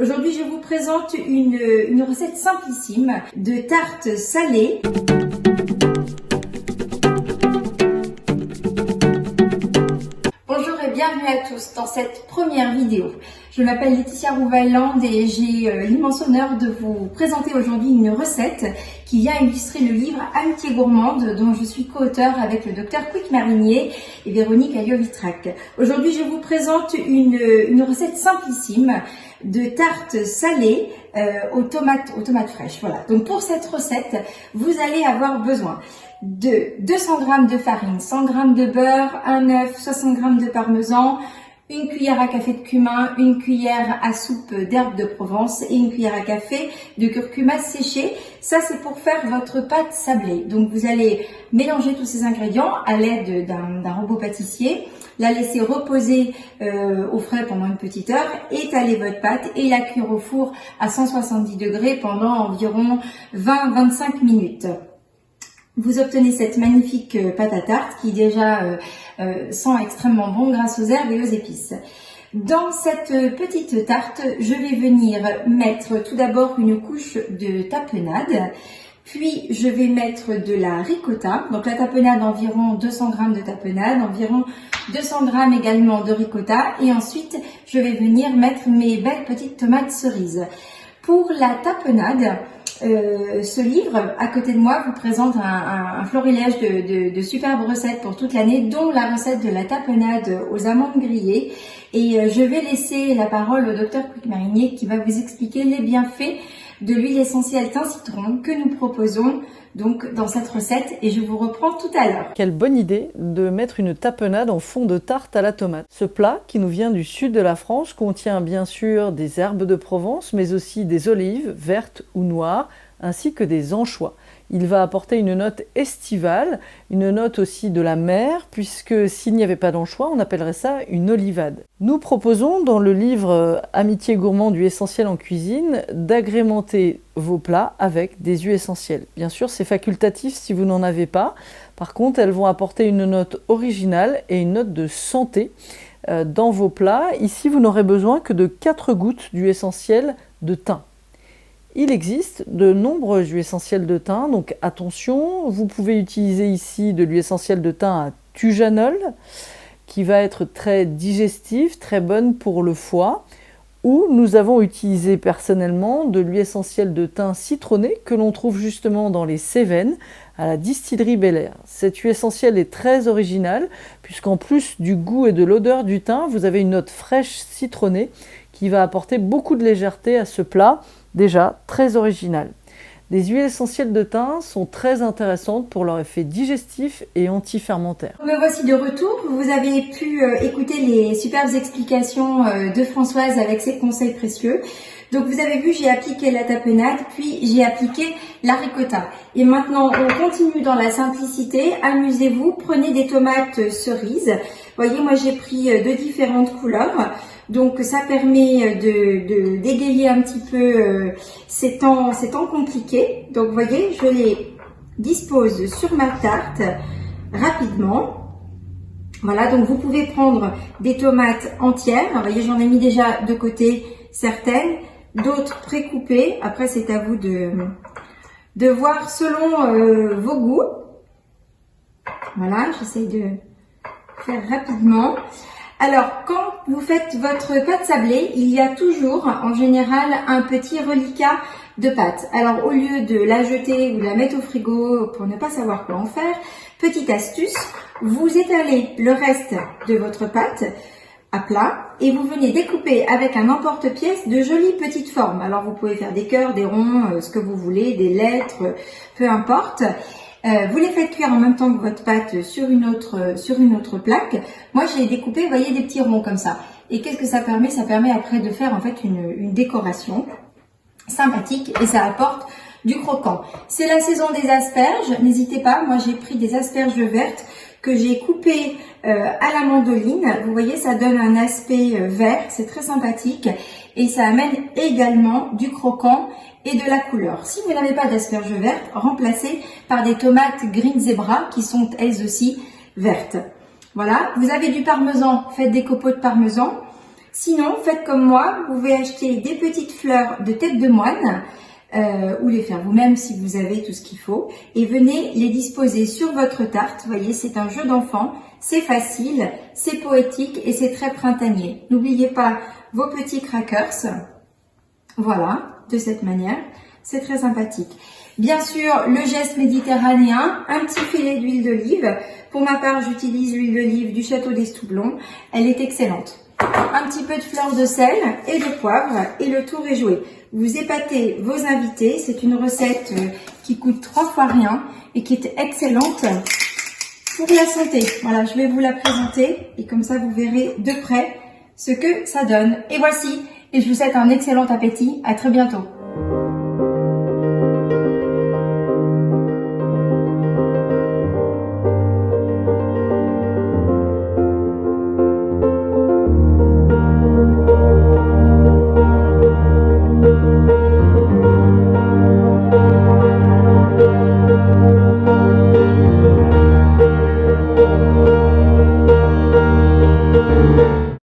Aujourd'hui, je vous présente une recette simplissime de tarte salée. Bonjour et bienvenue à tous dans cette première vidéo. Je m'appelle Laetitia Rouvailland et j'ai l'immense honneur de vous présenter aujourd'hui une recette qui vient illustrer le livre Amitié gourmande dont je suis co-auteur avec le docteur Quick Marinier et Véronique Ayovitrac. Aujourd'hui, je vous présente une recette simplissime de tarte salée aux tomates fraîches. Voilà. Donc pour cette recette, vous allez avoir besoin de 200 g de farine, 100 g de beurre, un œuf, 60 g de parmesan, une cuillère à café de cumin, une cuillère à soupe d'herbes de Provence et une cuillère à café de curcuma séché. Ça, c'est pour faire votre pâte sablée. Donc, vous allez mélanger tous ces ingrédients à l'aide d'un robot pâtissier, la laisser reposer au frais pendant une petite heure, étaler votre pâte et la cuire au four à 170 degrés pendant environ 20-25 minutes. Vous obtenez cette magnifique pâte à tarte qui déjà sent extrêmement bon grâce aux herbes et aux épices. Dans cette petite tarte, je vais venir mettre tout d'abord une couche de tapenade, puis je vais mettre de la ricotta. Donc la tapenade, environ 200 g de tapenade, environ 200 g également de ricotta, et ensuite je vais venir mettre mes belles petites tomates cerises. Pour la tapenade, ce livre, à côté de moi, vous présente un florilège de superbes recettes pour toute l'année, dont la recette de la tapenade aux amandes grillées. Et je vais laisser la parole au docteur Quick Marinier qui va vous expliquer les bienfaits de l'huile essentielle thym citron que nous proposons donc dans cette recette, et je vous reprends tout à l'heure. Quelle bonne idée de mettre une tapenade en fond de tarte à la tomate. Ce plat, qui nous vient du sud de la France, contient bien sûr des herbes de Provence, mais aussi des olives, vertes ou noires, ainsi que des anchois. Il va apporter une note estivale, une note aussi de la mer, puisque s'il n'y avait pas d'anchois, on appellerait ça une olivade. Nous proposons dans le livre Amitié gourmande, huile essentielle en cuisine, d'agrémenter vos plats avec des huiles essentielles. Bien sûr, c'est facultatif si vous n'en avez pas. Par contre, elles vont apporter une note originale et une note de santé dans vos plats. Ici, vous n'aurez besoin que de 4 gouttes d'huile essentielle de thym. Il existe de nombreuses huiles essentielles de thym, donc attention, vous pouvez utiliser ici de l'huile essentielle de thym à thujanol, qui va être très digestive, très bonne pour le foie, ou nous avons utilisé personnellement de l'huile essentielle de thym citronnée que l'on trouve justement dans les Cévennes, à la distillerie Bel Air. Cette huile essentielle est très originale, puisqu'en plus du goût et de l'odeur du thym, vous avez une note fraîche citronnée qui va apporter beaucoup de légèreté à ce plat, déjà très original. Les huiles essentielles de thym sont très intéressantes pour leur effet digestif et anti-fermentaire. Me voici de retour. Vous avez pu écouter les superbes explications de Françoise avec ses conseils précieux. Donc vous avez vu, j'ai appliqué la tapenade, puis j'ai appliqué la ricotta. Et maintenant, on continue dans la simplicité. Amusez-vous, prenez des tomates cerises. Vous voyez, moi j'ai pris de différentes couleurs. Donc ça permet d'égayer un petit peu ces temps compliqués. Donc vous voyez, je les dispose sur ma tarte rapidement. Voilà, donc vous pouvez prendre des tomates entières. Vous voyez, j'en ai mis déjà de côté certaines, d'autres précoupées. Après, c'est à vous de voir selon vos goûts. Voilà, j'essaye de faire rapidement. Alors, quand vous faites votre pâte sablée, il y a toujours, en général, un petit reliquat de pâte. Alors, au lieu de la jeter ou de la mettre au frigo pour ne pas savoir quoi en faire, petite astuce, vous étalez le reste de votre pâte à plat et vous venez découper avec un emporte-pièce de jolies petites formes. Alors, vous pouvez faire des cœurs, des ronds, ce que vous voulez, des lettres, peu importe. Vous les faites cuire en même temps que votre pâte sur une autre plaque. Moi, j'ai découpé, vous voyez, des petits ronds comme ça. Et qu'est-ce que ça permet? Ça permet après de faire en fait une décoration sympathique et ça apporte du croquant. C'est la saison des asperges, n'hésitez pas. Moi, j'ai pris des asperges vertes que j'ai coupées à la mandoline. Vous voyez, ça donne un aspect vert, c'est très sympathique et ça amène également du croquant et de la couleur. Si vous n'avez pas d'asperges vertes, remplacez par des tomates Green Zebra qui sont elles aussi vertes. Voilà, vous avez du parmesan, faites des copeaux de parmesan. Sinon, faites comme moi, vous pouvez acheter des petites fleurs de tête de moine ou les faire vous-même si vous avez tout ce qu'il faut et venez les disposer sur votre tarte. Vous voyez, c'est un jeu d'enfant, c'est facile, c'est poétique et c'est très printanier. N'oubliez pas vos petits crackers, voilà, de cette manière, c'est très sympathique. Bien sûr, le geste méditerranéen, un petit filet d'huile d'olive. Pour ma part, j'utilise l'huile d'olive du Château d'Estoublon, elle est excellente. Un petit peu de fleur de sel et de poivre et le tour est joué. Vous épatez vos invités, c'est une recette qui coûte 3 fois rien et qui est excellente pour la santé. Voilà, je vais vous la présenter et comme ça vous verrez de près ce que ça donne. Et voici, et je vous souhaite un excellent appétit, à très bientôt.